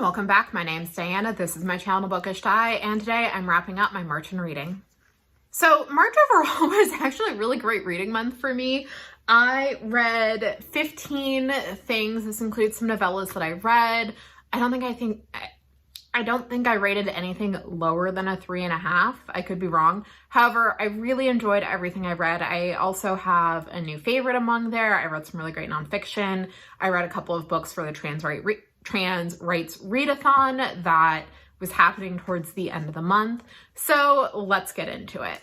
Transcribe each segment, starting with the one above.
everyone, welcome back. My name's Diana, this is my channel Bookish Di, and today I'm wrapping up my March in reading. So March overall was actually a really great reading month for me. I read 15 things. This includes some novellas that I read. I don't think I rated anything lower than a 3.5. I could be wrong. However, I really enjoyed everything I read. I also have a new favorite among there. I read some really great nonfiction. I read a couple of books for the trans rights readathon that was happening towards the end of the month. So let's get into it.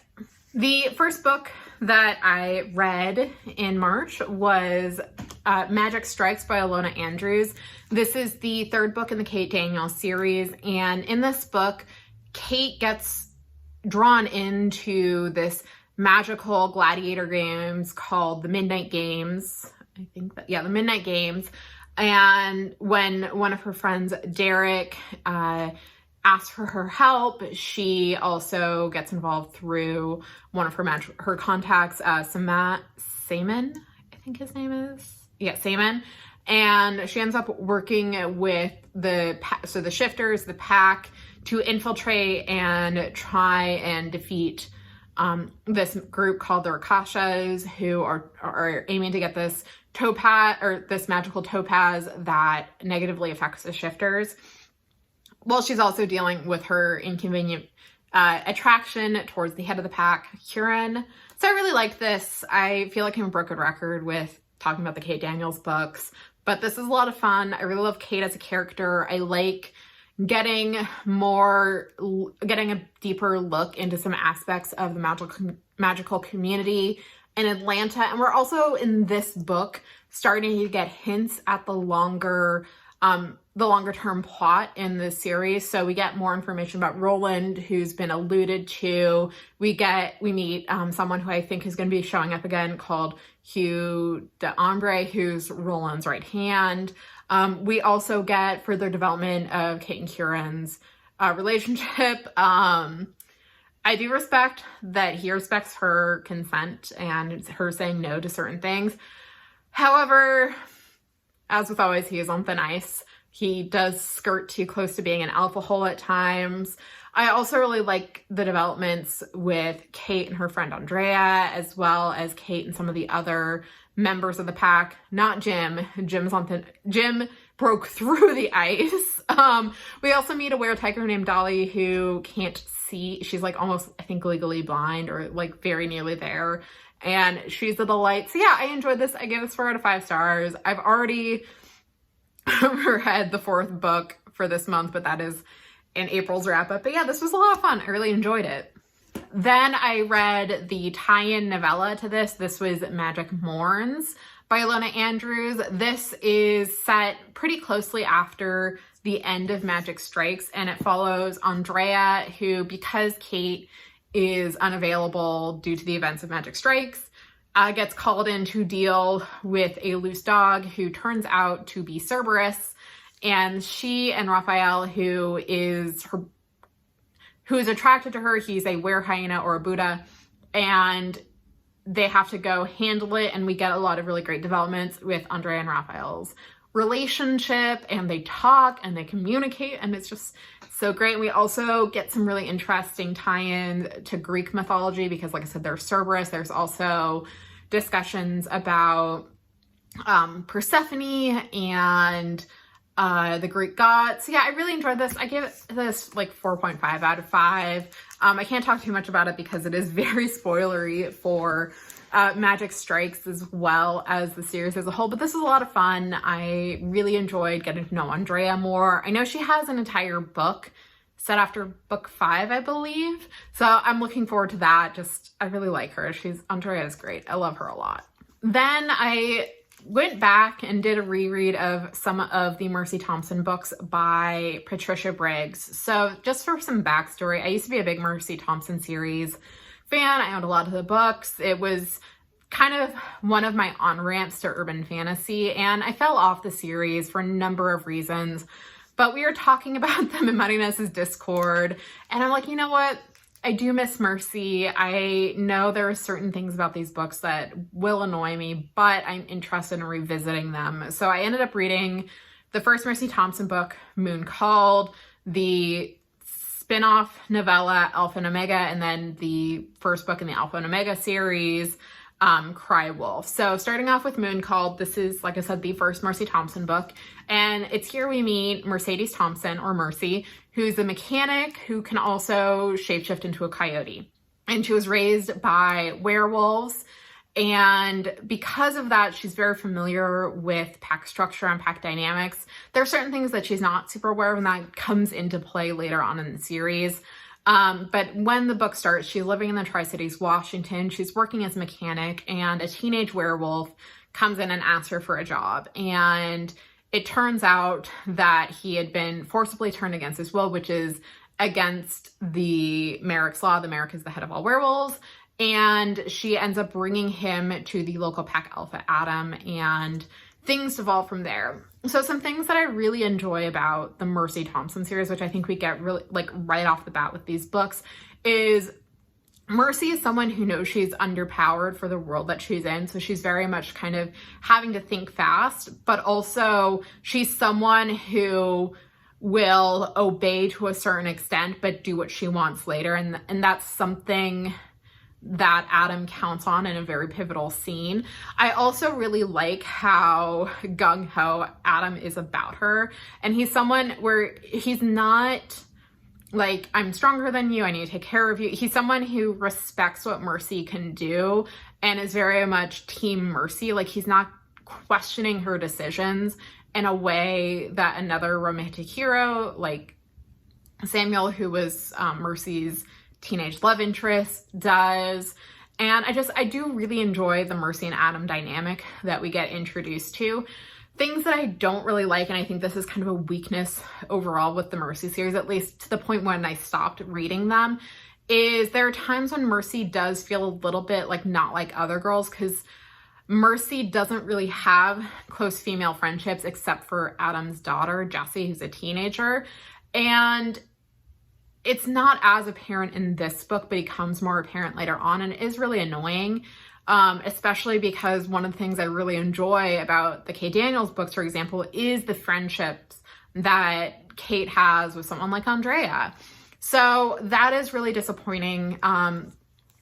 The first book that I read in March was Magic Strikes by ILONA Andrews. This is the third book in the Kate Daniels series, and in this book, Kate gets drawn into this magical gladiator games called the Midnight Games. The Midnight Games. And when one of her friends, Derek, asks for her help, she also gets involved through one of her contacts, Simon, I think his name is. Yeah, Simon. And she ends up working with the shifters, the pack, to infiltrate and try and defeat this group called the Rakshasas, who are aiming to get this topaz, or this magical topaz that negatively affects the shifters. Well, she's also dealing with her inconvenient attraction towards the head of the pack, Huron. So I really like this. I feel like I'm a broken record with talking about the Kate Daniels books, but this is a lot of fun. I really love Kate as a character. I like getting a deeper look into some aspects of the magical community in Atlanta. And we're also in this book starting to get hints at the longer term plot in the series. So we get more information about Roland, who's been alluded to. We meet someone who I think is going to be showing up again called Hugh d'Ambre, who's Roland's right hand. We also get further development of Kate and Huron's relationship. I do respect that he respects her consent and her saying no to certain things. However, as with always, he is on thin ice. He does skirt too close to being an alpha hole at times. I also really like the developments with Kate and her friend Andrea, as well as Kate and some of the other members of the pack. Not Jim. Jim broke through the ice. We also meet a were-tiger named Dolly who can't see. She's like almost, I think, legally blind, or like very nearly there. And she's a delight. So yeah, I enjoyed this. I gave this 4 out of 5 stars. I've already read the 4th book for this month, but that is in April's wrap up. But yeah, this was a lot of fun. I really enjoyed it. Then I read the tie-in novella to this. This was Magic Mourns by ILONA Andrews. This is set pretty closely after the end of Magic Strikes, and it follows Andrea, who, because Kate is unavailable due to the events of Magic Strikes, gets called in to deal with a loose dog who turns out to be Cerberus, and she and Raphael, who is attracted to her, he's a were-hyena or a Buddha, and they have to go handle it, and we get a lot of really great developments with Andrea and Raphael's relationship, and they talk and they communicate, and it's just so great. We also get some really interesting tie-ins to Greek mythology because, like I said, there's Cerberus. There's also discussions about Persephone and the Greek gods. So yeah, I really enjoyed this. I gave this like 4.5 out of 5. I can't talk too much about it because it is very spoilery for Magic Strikes as well as the series as a whole, but this was a lot of fun. I really enjoyed getting to know Andrea more. I know she has an entire book set after book 5, I believe, so I'm looking forward to that. I really like her. Andrea is great. I love her a lot. Then I went back and did a reread of some of the Mercy Thompson books by Patricia Briggs. So just for some backstory, I used to be a big Mercy Thompson series fan. I owned a lot of the books. It was kind of one of my on-ramps to urban fantasy, and I fell off the series for a number of reasons, but we were talking about them in Marina's Discord, and I'm like, you know what? I do miss Mercy. I know there are certain things about these books that will annoy me, but I'm interested in revisiting them. So I ended up reading the first Mercy Thompson book, Moon Called, the spin-off novella, Alpha and Omega, and then the first book in the Alpha and Omega series, Cry Wolf. So starting off with Moon Called, this is, like I said, the first Mercy Thompson book. And it's here we meet Mercedes Thompson, or Mercy, who's a mechanic who can also shapeshift into a coyote. And she was raised by werewolves. And because of that, she's very familiar with pack structure and pack dynamics. There are certain things that she's not super aware of, and that comes into play later on in the series. But when the book starts, she's living in the Tri-Cities, Washington. She's working as a mechanic, and a teenage werewolf comes in and asks her for a job. And it turns out that he had been forcibly turned against his will, which is against the Merrick's Law. The Merrick is the head of all werewolves. And she ends up bringing him to the local pack Alpha Adam, and things devolve from there. So some things that I really enjoy about the Mercy Thompson series, which I think we get really like right off the bat with these books, is Mercy is someone who knows she's underpowered for the world that she's in. So she's very much kind of having to think fast, but also she's someone who will obey to a certain extent, but do what she wants later. And that's something that Adam counts on in a very pivotal scene. I also really like how gung-ho Adam is about her. And he's someone where he's not like, I'm stronger than you, I need to take care of you. He's someone who respects what Mercy can do and is very much team Mercy. Like, he's not questioning her decisions in a way that another romantic hero like Samuel, who was Mercy's teenage love interest, does. And I do really enjoy the Mercy and Adam dynamic that we get introduced to. Things that I don't really like, and I think this is kind of a weakness overall with the Mercy series, at least to the point when I stopped reading them, is there are times when Mercy does feel a little bit like not like other girls, because Mercy doesn't really have close female friendships except for Adam's daughter, Jessie, who's a teenager. And it's not as apparent in this book, but it becomes more apparent later on, and it is really annoying, especially because one of the things I really enjoy about the Kate Daniels books, for example, is the friendships that Kate has with someone like Andrea. So that is really disappointing.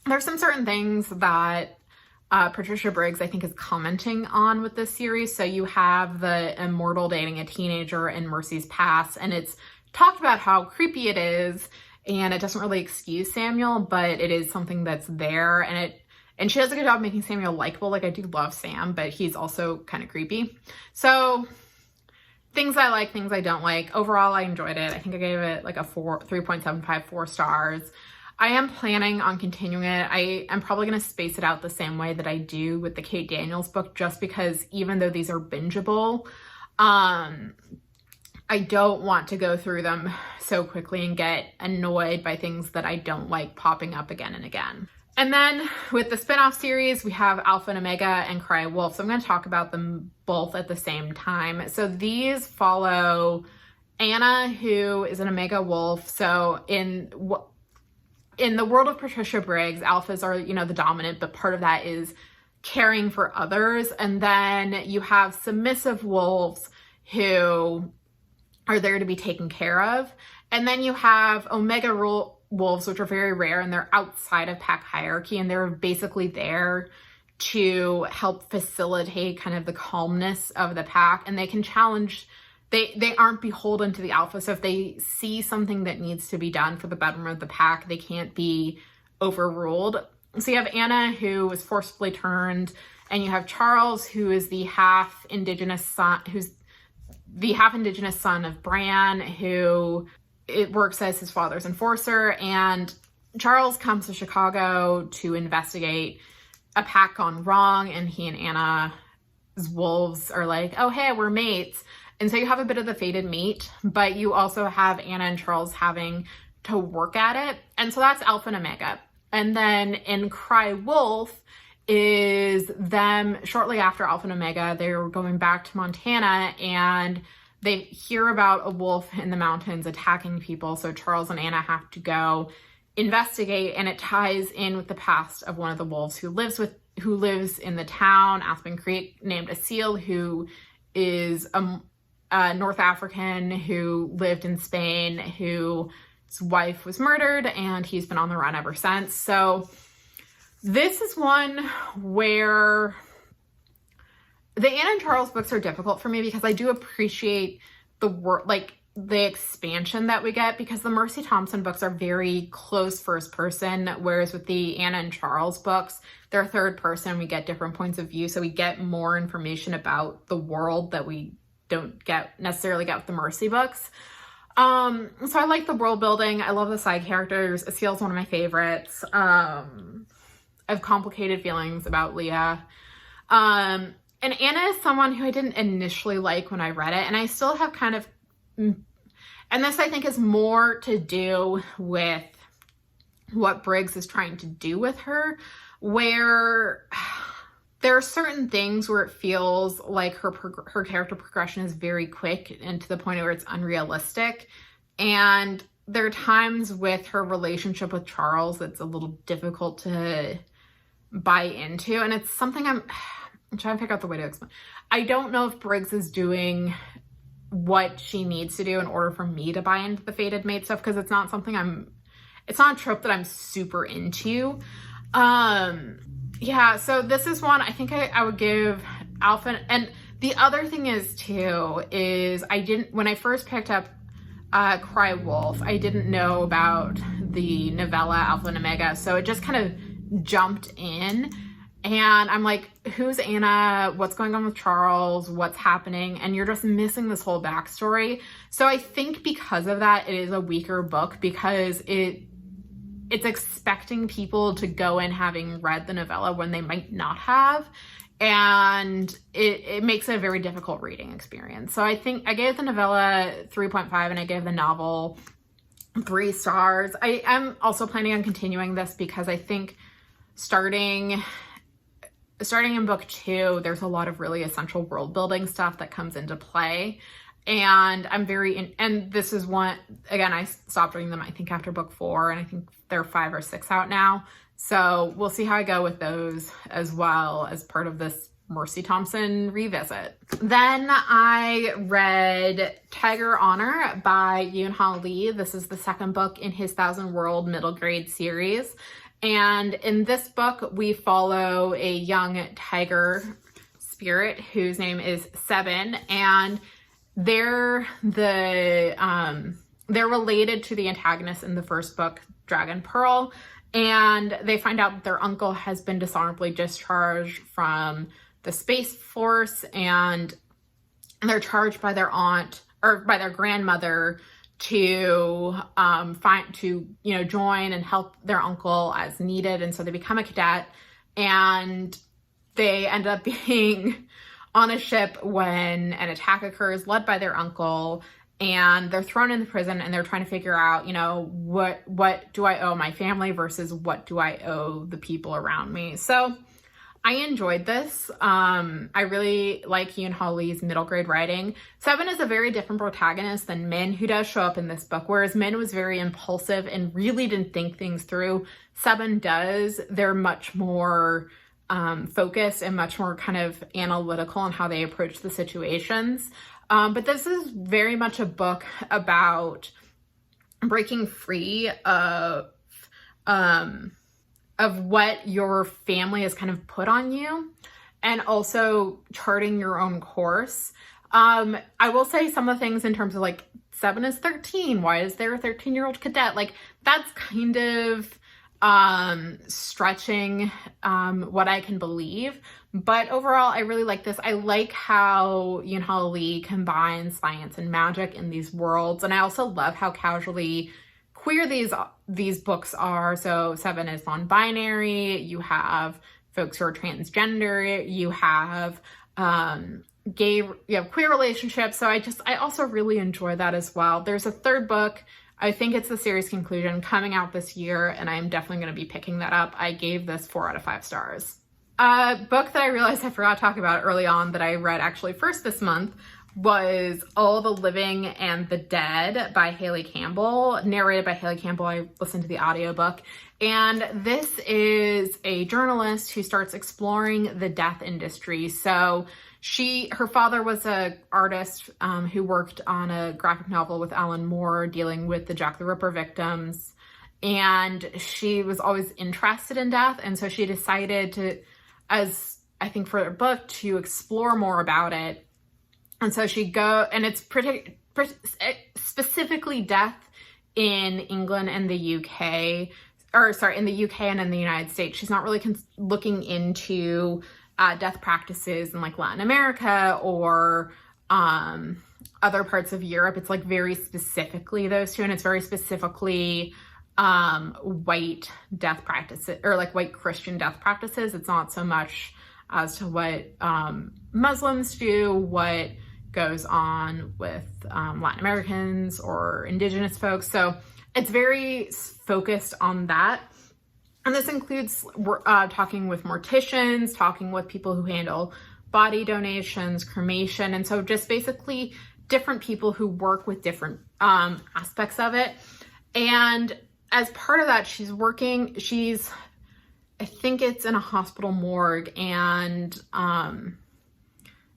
There's some certain things that Patricia Briggs, I think, is commenting on with this series. So you have the immortal dating a teenager in Mercy's past, and it's talked about how creepy it is, and it doesn't really excuse Samuel, but it is something that's there, and she does a good job making Samuel likable. Like, I do love Sam, but he's also kind of creepy. So things I like, things I don't like. Overall, I enjoyed it. I think I gave it like a 3.75, 4 stars. I am planning on continuing it. I am probably going to space it out the same way that I do with the Kate Daniels book, just because even though these are bingeable, I don't want to go through them so quickly and get annoyed by things that I don't like popping up again and again. And then with the spin-off series, we have Alpha and Omega and Cry Wolf. So I'm going to talk about them both at the same time. So these follow Anna, who is an Omega Wolf. So in the world of Patricia Briggs, alphas are, the dominant, but part of that is caring for others. And then you have submissive wolves who are there to be taken care of. And then you have Omega wolves, which are very rare, and they're outside of pack hierarchy, and they're basically there to help facilitate kind of the calmness of the pack, and they can challenge, they aren't beholden to the alpha. So if they see something that needs to be done for the betterment of the pack, they can't be overruled. So you have Anna, who was forcibly turned, and you have Charles, who is the half-indigenous son, of Bran, who it works as his father's enforcer. And Charles comes to Chicago to investigate a pack gone wrong, and he and Anna's wolves are like, oh, hey, we're mates. And so you have a bit of the fated mate, but you also have Anna and Charles having to work at it. And so that's Alpha and Omega. And then in Cry Wolf is them shortly after Alpha and Omega. They're going back to Montana, and they hear about a wolf in the mountains attacking people. So Charles and Anna have to go investigate, and it ties in with the past of one of the wolves who lives in the town, Aspen Creek, named Asil, who is North African who lived in Spain, whose wife was murdered, and he's been on the run ever since. So this is one where the Anne and Charles books are difficult for me because I do appreciate the work, like the expansion that we get, because the Mercy Thompson books are very close first person, whereas with the Anna and Charles books, they're third person. We get different points of view, so we get more information about the world that we don't necessarily get with the Mercy books. So I like the world building. I love the side characters. Asil's one of my favorites. I have complicated feelings about Leah. And Anna is someone who I didn't initially like when I read it, and I still have kind of, and this I think is more to do with what Briggs is trying to do with her, where there are certain things where it feels like her character progression is very quick and to the point where it's unrealistic. And there are times with her relationship with Charles that's a little difficult to buy into. And it's something I'm trying to figure out the way to explain. I don't know if Briggs is doing what she needs to do in order for me to buy into the fated mate stuff, because it's not something it's not a trope that I'm super into. Yeah, so this is one I think I would give Alpha. And the other thing is too, is when I first picked up Cry Wolf, I didn't know about the novella Alpha and Omega, so it just kind of jumped in. And I'm like, who's Anna? What's going on with Charles? What's happening? And you're just missing this whole backstory. So I think because of that, it is a weaker book, because it's expecting people to go in having read the novella when they might not have. And it makes it a very difficult reading experience. So I think I gave the novella 3.5 and I gave the novel 3 stars. I am also planning on continuing this because I think starting in book 2, there's a lot of really essential world building stuff that comes into play. And I'm and this is one, again, I stopped reading them, I think, after book 4, and I think there are 5 or 6 out now. So we'll see how I go with those as well as part of this Mercy Thompson revisit. Then I read Tiger Honor by Yoon-Ha Lee. This is the second book in his Thousand World middle grade series. And in this book, we follow a young tiger spirit whose name is Seven, and they're related to the antagonist in the first book, Dragon Pearl, and they find out that their uncle has been dishonorably discharged from the Space Force, and they're charged by their aunt, or by their grandmother, to join and help their uncle as needed. And so they become a cadet, and they end up being on a ship when an attack occurs led by their uncle, and they're thrown into prison, and they're trying to figure out, what do I owe my family versus what do I owe the people around me. So I enjoyed this. I really like Yoon-Ha Lee's middle grade writing. Seven is a very different protagonist than Min, who does show up in this book, whereas Min was very impulsive and really didn't think things through. Seven does. They're much more focused and much more kind of analytical in how they approach the situations. But this is very much a book about breaking free of what your family has kind of put on you, and also charting your own course. I will say some of the things in terms of like, Seven is 13. Why is there a 13-year-old cadet? Like, that's kind of stretching what I can believe. But overall, I really like this. I like how Yoon-Ha Lee combines science and magic in these worlds. And I also love how casually queer these books are. So Seven is non-binary. You have folks who are transgender. You have queer relationships. So I also really enjoy that as well. There's a third book. I think it's the series conclusion coming out this year, and I'm definitely going to be picking that up. I gave this 4 out of 5 stars. A book that I realized I forgot to talk about early on that I read actually first this month was All the Living and the Dead by Haley Campbell, narrated by Haley Campbell. I listened to the audiobook. And this is a journalist who starts exploring the death industry. So Her father was a artist who worked on a graphic novel with Alan Moore dealing with the Jack the Ripper victims. And she was always interested in death. And so she decided to, as I think for her book, to explore more about it. And so and it's specifically death in England and the UK, in the UK and in the United States. She's not really looking into death practices in like Latin America or other parts of Europe. It's like very specifically those two, and it's very specifically white death practices, or like white Christian death practices. It's not so much as to what Muslims do, what goes on with Latin Americans or indigenous folks. So it's very focused on that. And this includes talking with morticians, talking with people who handle body donations, cremation. And so just basically different people who work with different aspects of it. And as part of that, I think it's in a hospital morgue, and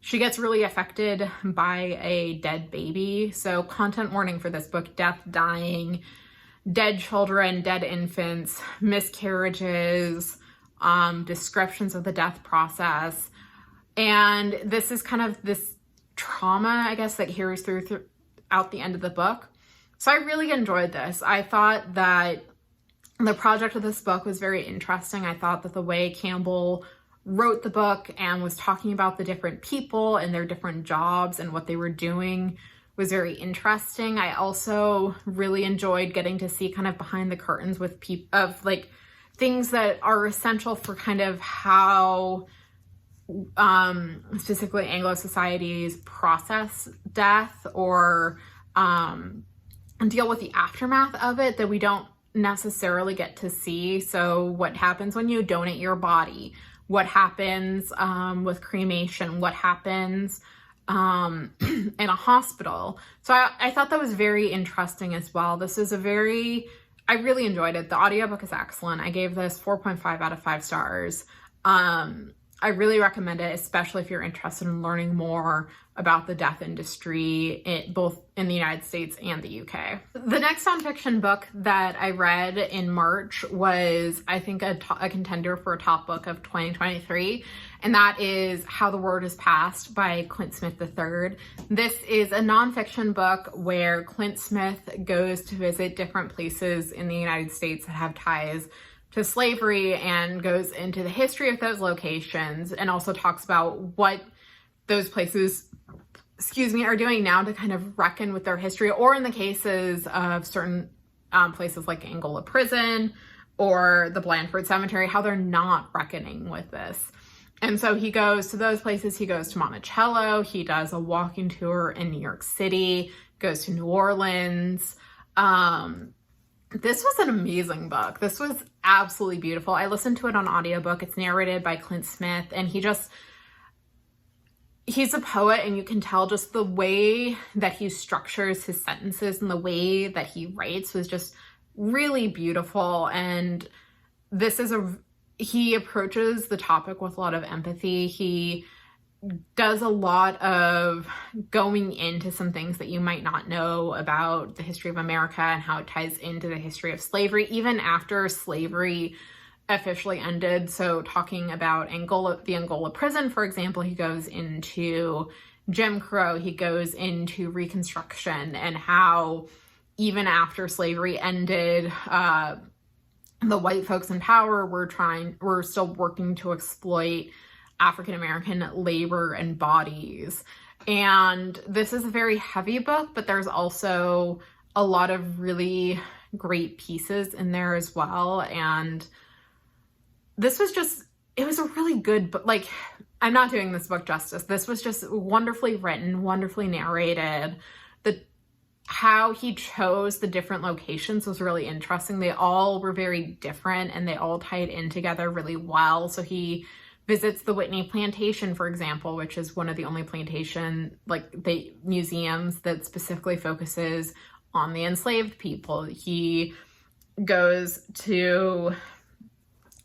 she gets really affected by a dead baby. So content warning for this book: death, dying, dead children, dead infants, miscarriages, descriptions of the death process. And this is kind of this trauma, I guess, that carries throughout the end of the book. So I really enjoyed this. I thought that the project of this book was very interesting. I thought that the way Campbell wrote the book and was talking about the different people and their different jobs and what they were doing was very interesting. I also really enjoyed getting to see kind of behind the curtains with like things that are essential for kind of how specifically Anglo societies process death or deal with the aftermath of it that we don't necessarily get to see. So what happens when you donate your body? What happens with cremation? What happens in a hospital? So I thought that was very interesting as well. This is I really enjoyed it. The audiobook is excellent. I gave this 4.5 out of 5 stars. I really recommend it, especially if you're interested in learning more about the death industry, both in the United States and the UK. The next nonfiction book that I read in March was, I think, a contender for a top book of 2023, and that is How the Word is Passed by Clint Smith III. This is a nonfiction book where Clint Smith goes to visit different places in the United States that have ties to slavery and goes into the history of those locations, and also talks about what those places, are doing now to kind of reckon with their history, or in the cases of certain places like Angola Prison or the Blandford Cemetery, how they're not reckoning with this. And so he goes to those places. He goes to Monticello. He does a walking tour in New York City, goes to New Orleans. This was an amazing book. This was absolutely beautiful. I listened to it on audiobook. It's narrated by Clint Smith, and he's a poet, and you can tell just the way that he structures his sentences and the way that he writes was just really beautiful. And he approaches the topic with a lot of empathy. He does a lot of going into some things that you might not know about the history of America and how it ties into the history of slavery, even after slavery officially ended. So talking about the Angola prison, for example, he goes into Jim Crow, he goes into Reconstruction, and how even after slavery ended, the white folks in power were still working to exploit African-American labor and bodies. And this is a very heavy book, but there's also a lot of really great pieces in there as well. And this was it was a really good book. Like, I'm not doing this book justice. This was just wonderfully written, wonderfully narrated. How he chose the different locations was really interesting. They all were very different, and they all tied in together really well. So he visits the Whitney Plantation, for example, which is one of the only museums that specifically focuses on the enslaved people. He goes to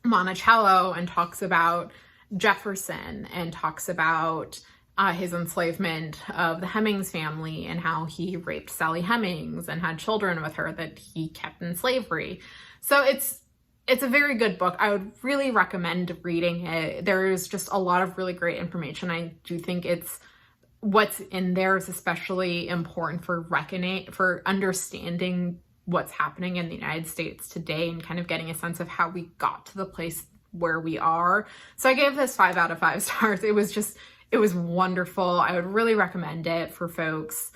Monticello and talks about Jefferson, and talks about his enslavement of the Hemings family and how he raped Sally Hemings and had children with her that he kept in slavery. So it's a very good book. I would really recommend reading it. There's just a lot of really great information. I do think what's in there is especially important for understanding what's happening in the United States today and kind of getting a sense of how we got to the place where we are. So I gave this 5 out of 5 stars. It was wonderful. I would really recommend it for folks,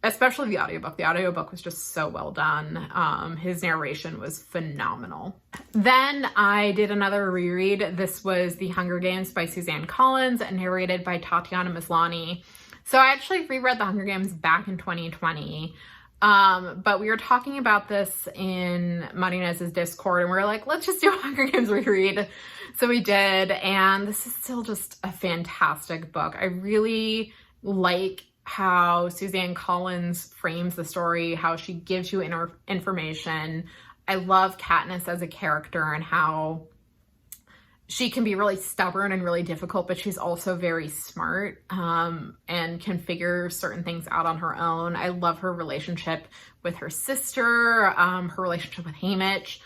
especially the audiobook. The audiobook was just so well done. His narration was phenomenal. Then I did another reread. This was The Hunger Games by Suzanne Collins, narrated by Tatiana Maslany. So I actually reread The Hunger Games back in 2020. But we were talking about this in Marinez's Discord, and we were like, let's just do a Hunger Games reread. So we did, and this is still just a fantastic book. I really like how Suzanne Collins frames the story, how she gives you information. I love Katniss as a character and how she can be really stubborn and really difficult, but she's also very smart, and can figure certain things out on her own. I love her relationship with her sister, her relationship with Haymitch.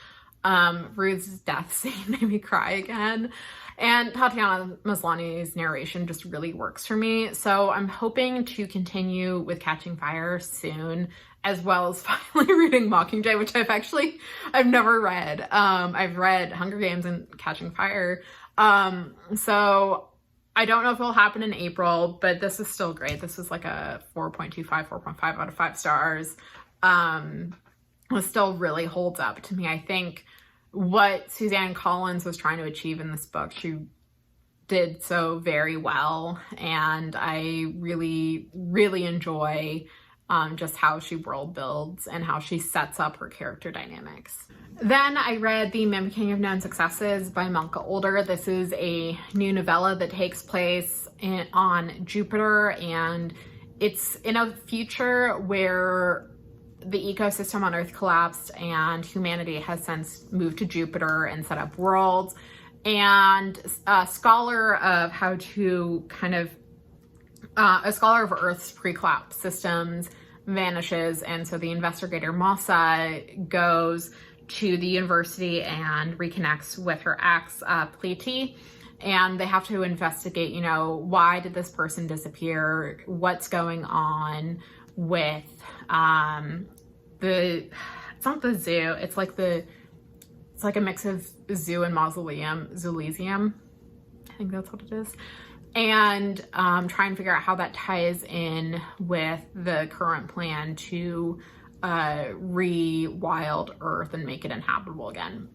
Ruth's death scene made me cry again. And Tatiana Maslany's narration just really works for me. So I'm hoping to continue with Catching Fire soon, as well as finally reading Mockingjay, which I've never read. I've read Hunger Games and Catching Fire. So I don't know if it'll happen in April, but this is still great. This is like a 4.25, 4.5 out of 5 stars. It still really holds up to me. I think what Suzanne Collins was trying to achieve in this book, she did so very well. And I really, really enjoy just how she world builds and how she sets up her character dynamics. Then I read The Mimicking of Known Successes by Malka Older. This is a new novella that takes place on Jupiter, and it's in a future where the ecosystem on Earth collapsed and humanity has since moved to Jupiter and set up worlds. And a scholar of Earth's pre-collapse systems vanishes, and so the investigator Massa goes to the university and reconnects with her ex, Pleety, and they have to investigate, why did this person disappear? What's going on with it's not the zoo, it's like a mix of zoo and Zoolesium. I think that's what it is. And try and figure out how that ties in with the current plan to re-wild Earth and make it inhabitable again.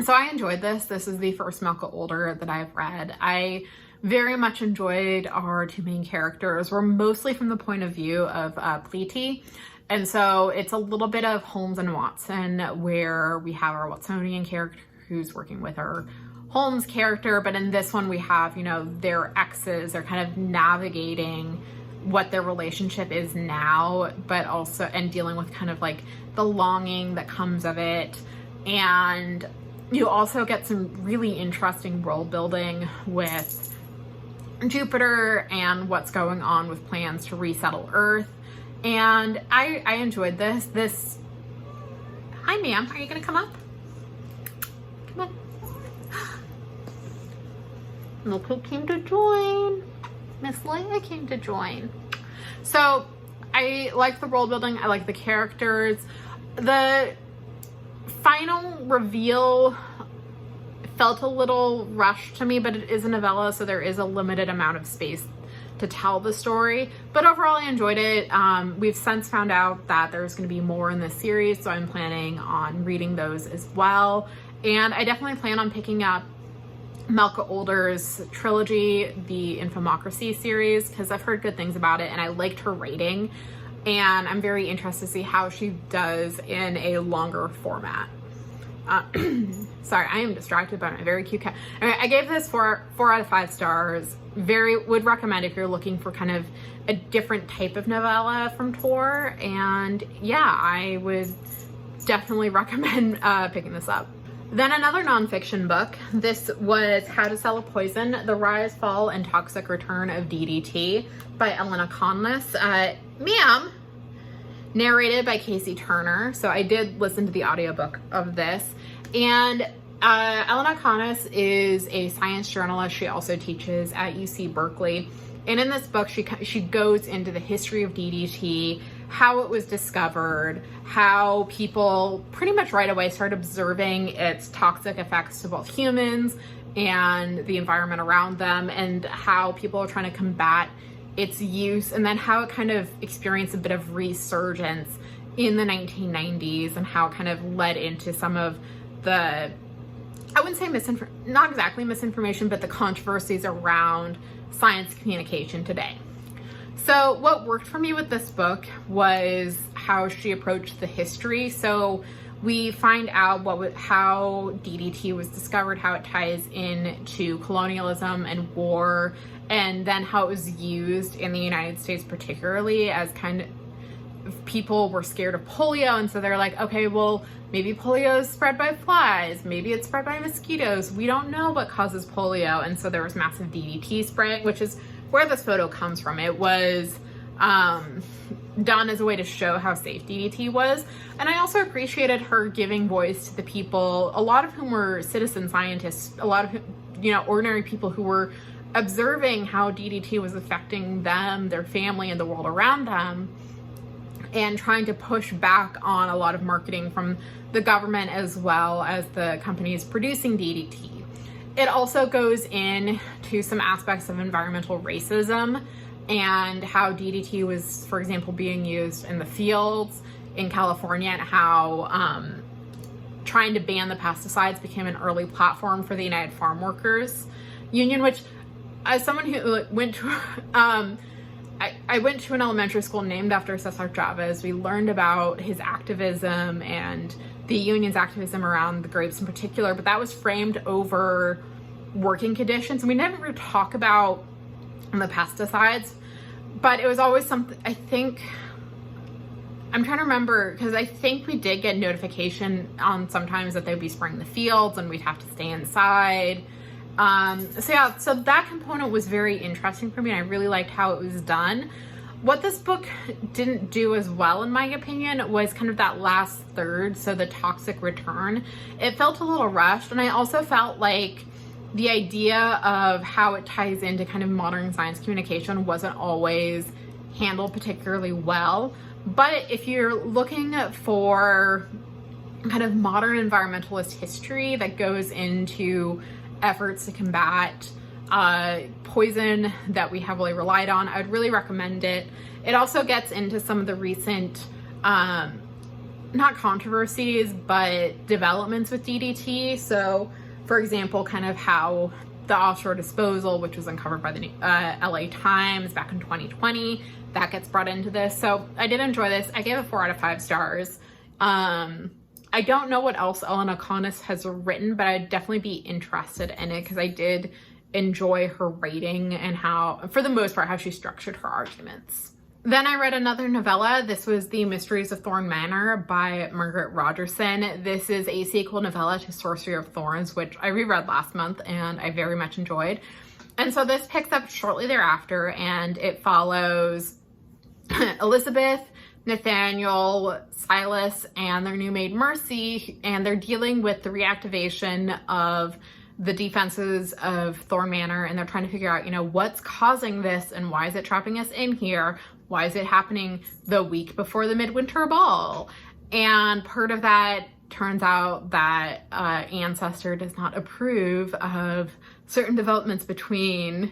So I enjoyed this. This is the first Malka Older that I've read. I very much enjoyed our two main characters. We're mostly from the point of view of Pleety. And so it's a little bit of Holmes and Watson, where we have our Watsonian character who's working with our Holmes character. But in this one we have, their exes. They're kind of navigating what their relationship is now, but also, and dealing with kind of like the longing that comes of it. And you also get some really interesting world building with Jupiter and what's going on with plans to resettle Earth. And I enjoyed this. Hi, ma'am. Are you gonna come up? Come on. Look who came to join. Miss Leia came to join. So I like the world building. I like the characters. The final reveal felt a little rushed to me, but it is a novella, so there is a limited amount of space to tell the story. But overall, I enjoyed it. We've since found out that there's going to be more in this series, so I'm planning on reading those as well. And I definitely plan on picking up Malka Older's trilogy, the Infomocracy series, because I've heard good things about it and I liked her writing. And I'm very interested to see how she does in a longer format. Sorry, I am distracted by my very cute cat. Anyway, I gave this 4 out of 5 stars. Would recommend if you're looking for kind of a different type of novella from Tor. And yeah, I would definitely recommend picking this up. Then another nonfiction book. This was How to Sell a Poison, The Rise, Fall, and Toxic Return of DDT by Elena Conless. Ma'am, narrated by Casey Turner. So I did listen to the audiobook of this. And Elena Conless is a science journalist. She also teaches at UC Berkeley. And in this book, she goes into the history of DDT, how it was discovered, how people pretty much right away started observing its toxic effects to both humans and the environment around them, and how people are trying to combat its use, and then how it kind of experienced a bit of resurgence in the 1990s, and how it kind of led into some of the, I wouldn't say not exactly misinformation, but the controversies around science communication today. So what worked for me with this book was how she approached the history. So we find out how DDT was discovered, how it ties into colonialism and war, and then how it was used in the United States particularly as kind of, people were scared of polio, and so they're like, okay, well, maybe polio is spread by flies, maybe it's spread by mosquitoes, we don't know what causes polio. And so there was massive DDT spraying, which is where this photo comes from. It was done as a way to show how safe DDT was. And I also appreciated her giving voice to the people, a lot of whom were citizen scientists, a lot of, ordinary people who were observing how DDT was affecting them, their family, and the world around them, and trying to push back on a lot of marketing from the government as well as the companies producing DDT. It also goes into some aspects of environmental racism and how DDT was, for example, being used in the fields in California, and how trying to ban the pesticides became an early platform for the United Farm Workers Union, which, as someone who went to, I went to an elementary school named after Cesar Chavez. We learned about his activism and the union's activism around the grapes in particular, but that was framed over working conditions. And we never talk about the pesticides, but it was always something, I think, I'm trying to remember, because I think we did get notification on sometimes that they'd be spraying the fields and we'd have to stay inside. So that component was very interesting for me, and I really liked how it was done. What this book didn't do as well, in my opinion, was kind of that last third, so the toxic return. It felt a little rushed, and I also felt like the idea of how it ties into kind of modern science communication wasn't always handled particularly well. But if you're looking for kind of modern environmentalist history that goes into efforts to combat poison that we heavily relied on, I would really recommend it. It also gets into some of the recent, not controversies, but developments with DDT. So, for example, kind of how the offshore disposal, which was uncovered by the LA Times back in 2020, that gets brought into this. So I did enjoy this. I gave it 4 out of 5 stars. I don't know what else Elena Conless has written, but I'd definitely be interested in it because I did enjoy her writing and how, for the most part, how she structured her arguments. Then I read another novella. This was The Mysteries of Thorn Manor by Margaret Rogerson. This is a sequel novella to Sorcery of Thorns, which I reread last month and I very much enjoyed. And so this picks up shortly thereafter, and it follows Elizabeth, Nathaniel, Silas, and their new maid Mercy, and they're dealing with the reactivation of the defenses of Thorn Manor, and they're trying to figure out, what's causing this and why is it trapping us in here? Why is it happening the week before the midwinter ball? And part of that turns out that Ancestor does not approve of certain developments between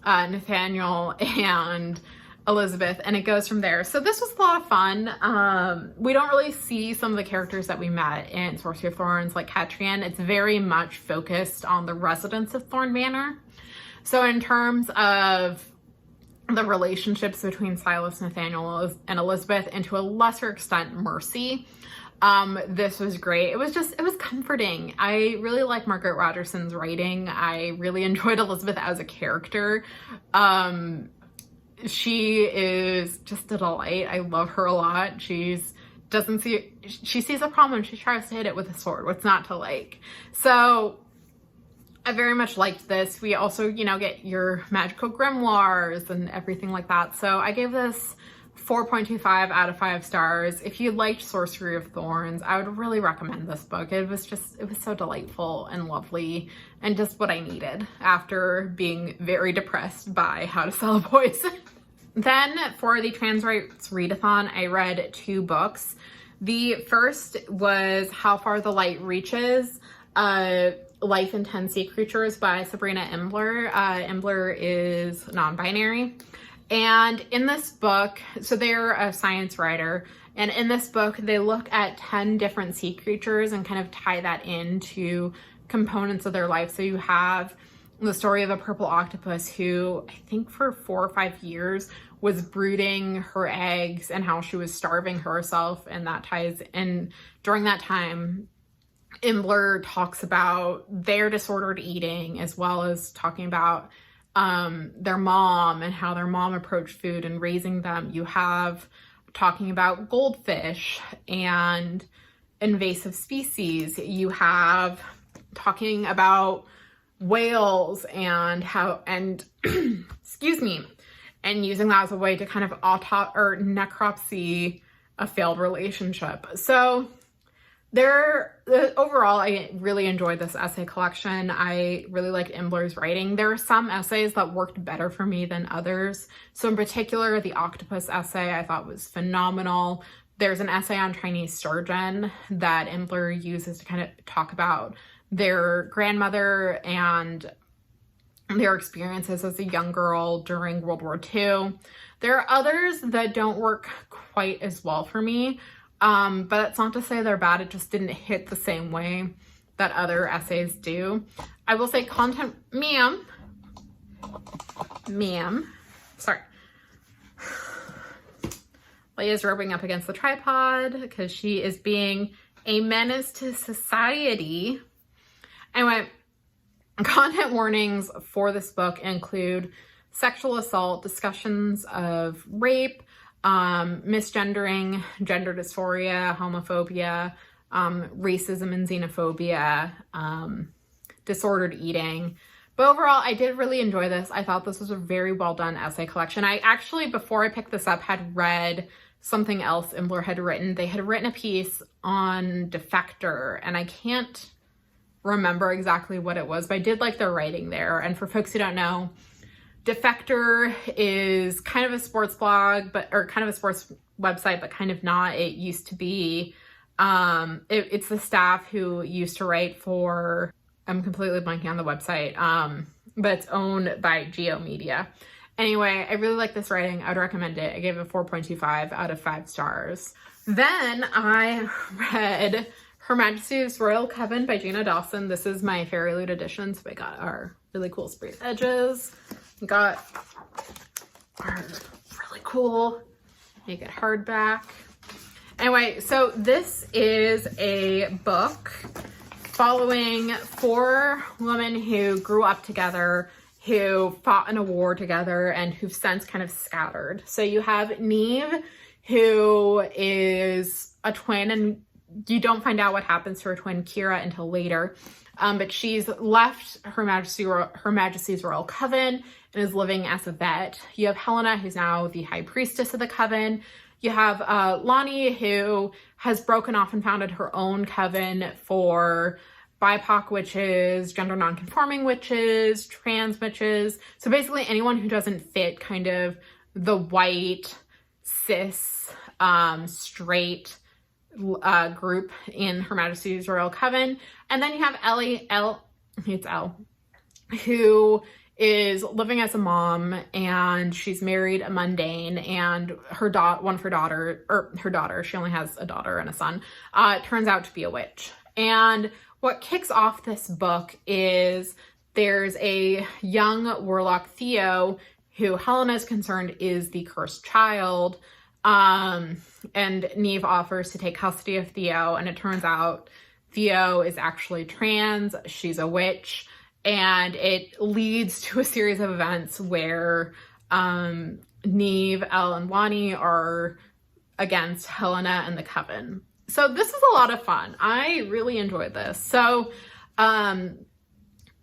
Nathaniel and Elizabeth, and it goes from there. So this was a lot of fun. We don't really see some of the characters that we met in Sorcery of Thorns, like Catrian. It's very much focused on the residents of Thorn Manor. So in terms of the relationships between Silas, Nathaniel, and Elizabeth, and to a lesser extent, Mercy, this was great. It was comforting. I really like Margaret Rogerson's writing. I really enjoyed Elizabeth as a character. She is just a delight. I love her a lot. She's she sees a problem and she tries to hit it with a sword. What's not to like? So I very much liked this. We also, you know, get your magical grimoires and everything like that. So I gave this 4.25 out of 5 stars. If you liked Sorcery of Thorns, I would really recommend this book. It was so delightful and lovely and just what I needed after being very depressed by How to Sell a Poison. Then for the Trans Rights Readathon, I read 2 books. The first was How Far the Light Reaches, Life in 10 Sea Creatures by Sabrina Imbler. Imbler is non-binary. And in this book, so they're a science writer, and in this book, they look at 10 different sea creatures and kind of tie that into components of their life. So you have the story of a purple octopus who, I think for 4 or 5 years, was brooding her eggs and how she was starving herself, and that ties in. During that time, Imbler talks about their disordered eating, as well as talking about their mom and how their mom approached food and raising them. You have talking about goldfish and invasive species. You have talking about whales and how, and excuse me, and using that as a way to kind of necropsy a failed relationship. So overall, I really enjoyed this essay collection. I really liked Imbler's writing. There are some essays that worked better for me than others. So in particular, the octopus essay I thought was phenomenal. There's an essay on Chinese sturgeon that Imbler uses to kind of talk about their grandmother and their experiences as a young girl during World War II. There are others that don't work quite as well for me. But that's not to say they're bad. It just didn't hit the same way that other essays do. I will say ma'am, sorry. Leia's rubbing up against the tripod because she is being a menace to society. Anyway, content warnings for this book include sexual assault, discussions of rape, misgendering, gender dysphoria, homophobia, racism and xenophobia, disordered eating. But overall, I did really enjoy this. I thought this was a very well done essay collection. I actually, before I picked this up, had read something else Imbler had written. They had written a piece on Defector, and I can't remember exactly what it was, but I did like their writing there. And for folks who don't know, Defector is kind of a sports blog, or kind of a sports website, but kind of not. It used to be, it's the staff who used to write for, I'm completely blanking on the website, but it's owned by Geo Media. Anyway, I really like this writing. I would recommend it. I gave it 4.25 out of 5 stars. Then I read Her Majesty's Royal Coven by Gina Dawson. This is my Fairy Loot edition, so we got our really cool sprayed edges. We got our really cool naked hardback. Anyway, so this is a book following 4 women who grew up together, who fought in a war together, and who've since kind of scattered. So you have Neve, who is a twin, and you don't find out what happens to her twin Kira until later. But she's left Her Majesty's Royal Coven and is living as a vet. You have Helena, who's now the High Priestess of the Coven. You have Lonnie, who has broken off and founded her own coven for BIPOC witches, gender non-conforming witches, trans witches. So basically anyone who doesn't fit kind of the white, cis, straight group in Her Majesty's Royal Coven. And then you have Elle, who is living as a mom, and she's married a mundane, and her daughter, she only has a daughter and a son, turns out to be a witch. And what kicks off this book is there's a young warlock, Theo, who Helena is concerned is the cursed child. And Neve offers to take custody of Theo, and it turns out Theo is actually trans, she's a witch, and it leads to a series of events where Neve, Elle, and Lonnie are against Helena and the Coven. So this was a lot of fun. I really enjoyed this. So I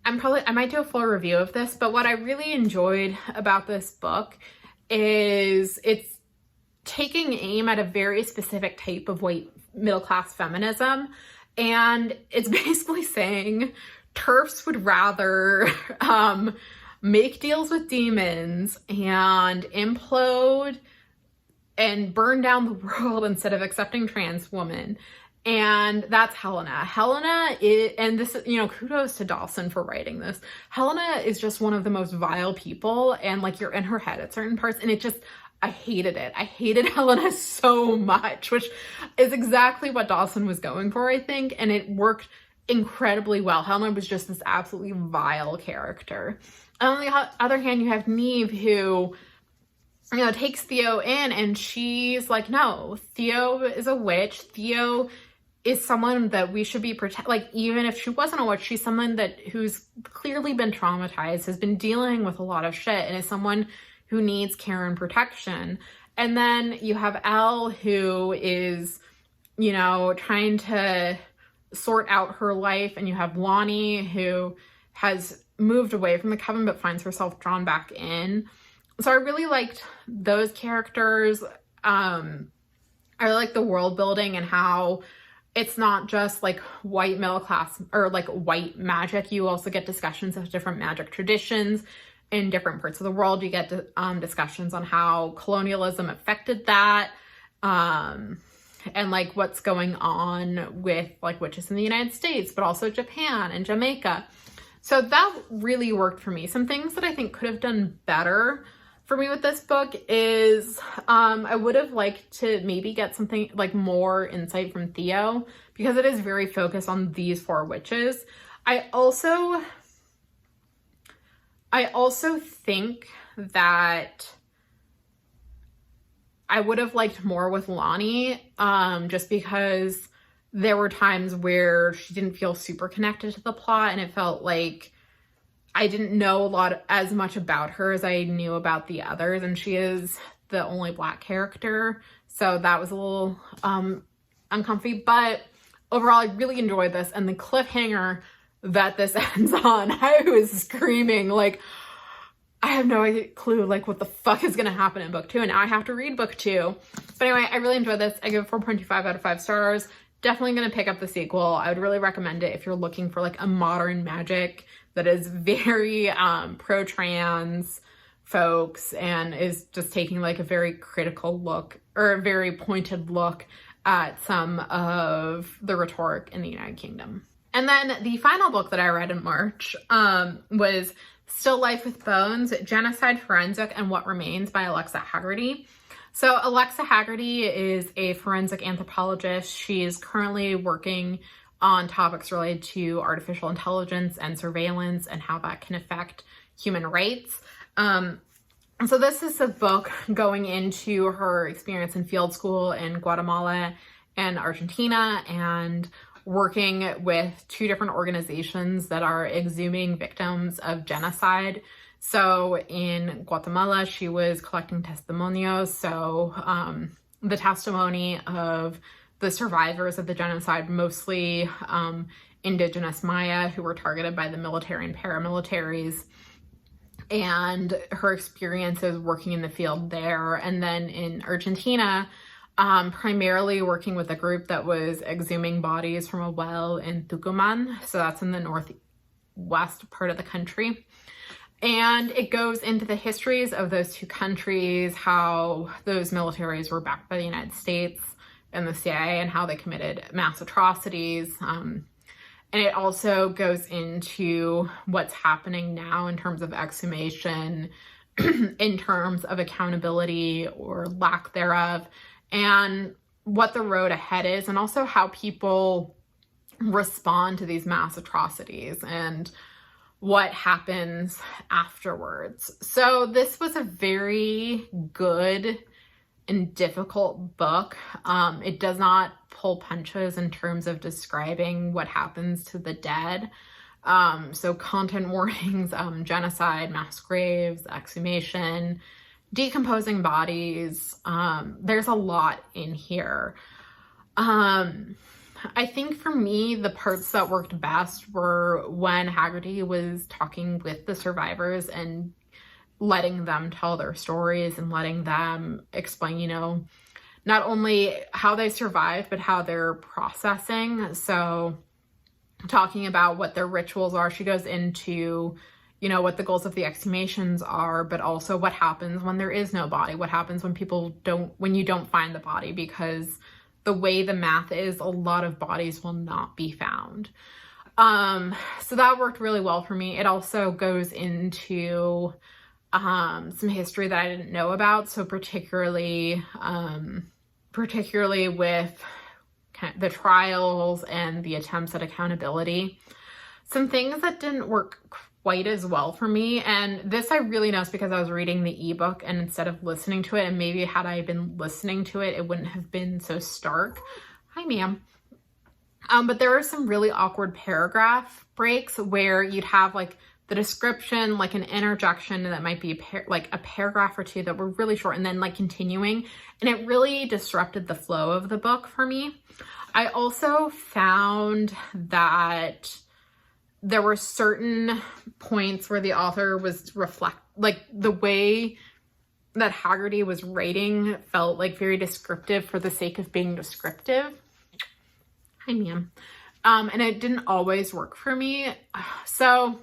might do a full review of this, but what I really enjoyed about this book is it's taking aim at a very specific type of white middle-class feminism. And it's basically saying TERFs would rather make deals with demons and implode and burn down the world instead of accepting trans women. And that's Helena. Helena is, and this, you know, kudos to Dawson for writing this. Helena is just one of the most vile people, and like you're in her head at certain parts, and it just, I hated it. I hated Helena so much, which is exactly what Dawson was going for, I think, and it worked incredibly well. Helena was just this absolutely vile character. On the other hand, you have Neve, who, you know, takes Theo in, and she's like, no, Theo is a witch. Theo is someone that we should be like, even if she wasn't a witch, she's someone who's clearly been traumatized, has been dealing with a lot of shit, and is someone who needs care and protection. And then you have Elle, who is, you know, trying to sort out her life, and you have Lonnie, who has moved away from the Coven but finds herself drawn back in. So I really liked those characters. I like the world building and how it's not just like white middle class or like white magic. You also get discussions of different magic traditions in different parts of the world. You get discussions on how colonialism affected that, and like what's going on with like witches in the United States, but also Japan and Jamaica. So that really worked for me. Some things that I think could have done better for me with this book is I would have liked to maybe get something like more insight from Theo, because it is very focused on these 4 witches. I also think that I would have liked more with Lonnie, just because there were times where she didn't feel super connected to the plot, and it felt like I didn't know as much about her as I knew about the others, and she is the only Black character, so that was a little uncomfy. But overall, I really enjoyed this, and the cliffhanger that this ends on, I was screaming, like, I have no clue like what the fuck is gonna happen in book 2, and now I have to read book 2. But anyway, I really enjoyed this. I give it 4.25 out of 5 stars. Definitely gonna pick up the sequel. I would really recommend it if you're looking for like a modern magic that is very pro-trans folks and is just taking like a very critical look, or a very pointed look at some of the rhetoric in the United Kingdom. And then the final book that I read in March was Still Life with Bones, Genocide, Forensic, and What Remains by Alexa Hagerty. So Alexa Hagerty is a forensic anthropologist. She is currently working on topics related to artificial intelligence and surveillance and how that can affect human rights. So this is a book going into her experience in field school in Guatemala and Argentina, and working with 2 different organizations that are exhuming victims of genocide. So in Guatemala, she was collecting testimonios. So the testimony of the survivors of the genocide, mostly indigenous Maya, who were targeted by the military and paramilitaries, and her experiences working in the field there. And then in Argentina, primarily working with a group that was exhuming bodies from a well in Tucumán. So that's in the northwest part of the country. And it goes into the histories of those 2 countries, how those militaries were backed by the United States and the CIA, and how they committed mass atrocities. And it also goes into what's happening now in terms of exhumation, in terms of accountability or lack thereof, and what the road ahead is, and also how people respond to these mass atrocities and what happens afterwards. So this was a very good and difficult book. It does not pull punches in terms of describing what happens to the dead. So content warnings, genocide, mass graves, exhumation, decomposing bodies. There's a lot in here. I think for me, the parts that worked best were when Hagerty was talking with the survivors and letting them tell their stories and letting them explain, you know, not only how they survived, but how they're processing. So talking about what their rituals are, she goes into, you know, what the goals of the exhumations are, but also what happens when there is no body, what happens when when you don't find the body, because the way the math is, a lot of bodies will not be found. So that worked really well for me. It also goes into some history that I didn't know about. So particularly with kind of the trials and the attempts at accountability. Some things that didn't work quite as well for me, and this I really know is because I was reading the ebook and instead of listening to it, and maybe had I been listening to it, it wouldn't have been so stark. Hi, ma'am. But there are some really awkward paragraph breaks where you'd have like the description, like an interjection that might be like a paragraph or two that were really short, and then like continuing, and it really disrupted the flow of the book for me. I also found that there were certain points where the author was like the way that Hagerty was writing felt like very descriptive for the sake of being descriptive. Hi, ma'am. And it didn't always work for me. So,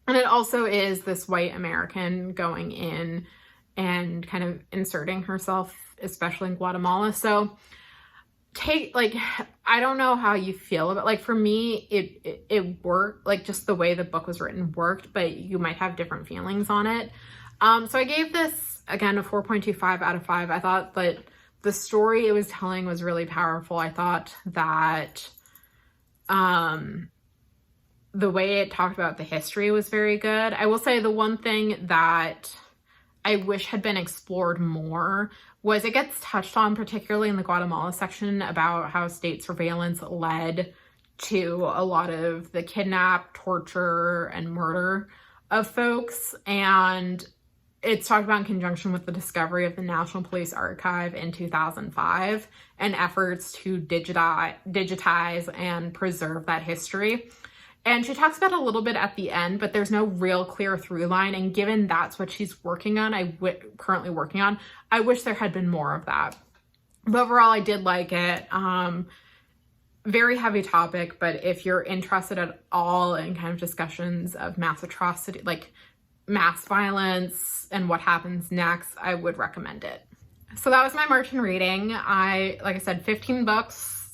and it also is this white American going in and kind of inserting herself, especially in Guatemala. So I don't know how you feel about, like, for me, it worked, like, just the way the book was written worked, but you might have different feelings on it. So I gave this, again, a 4.25 out of 5. I thought that the story it was telling was really powerful. I thought that the way it talked about the history was very good. I will say the one thing that I wish had been explored more was it gets touched on, particularly in the Guatemala section, about how state surveillance led to a lot of the kidnap, torture, and murder of folks. And it's talked about in conjunction with the discovery of the National Police Archive in 2005 and efforts to digitize and preserve that history. And she talks about it a little bit at the end, but there's no real clear through line. And given that's what she's working on, currently working on, I wish there had been more of that. But overall, I did like it. Very heavy topic, but if you're interested at all in kind of discussions of mass atrocity, like mass violence and what happens next, I would recommend it. So that was my March in reading. Like I said, 15 books,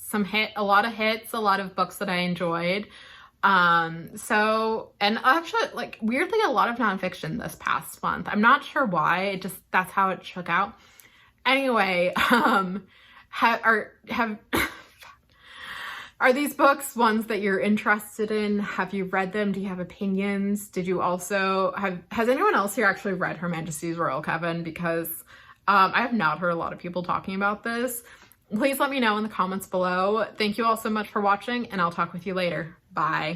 a lot of hits, a lot of books that I enjoyed. And actually, like, weirdly, a lot of nonfiction this past month. I'm not sure why, that's how it shook out. Anyway, are these books ones that you're interested in? Have you read them? Do you have opinions? Did you also has anyone else here actually read Her Majesty's Royal Coven? Because, I have not heard a lot of people talking about this. Please let me know in the comments below. Thank you all so much for watching, and I'll talk with you later. Bye.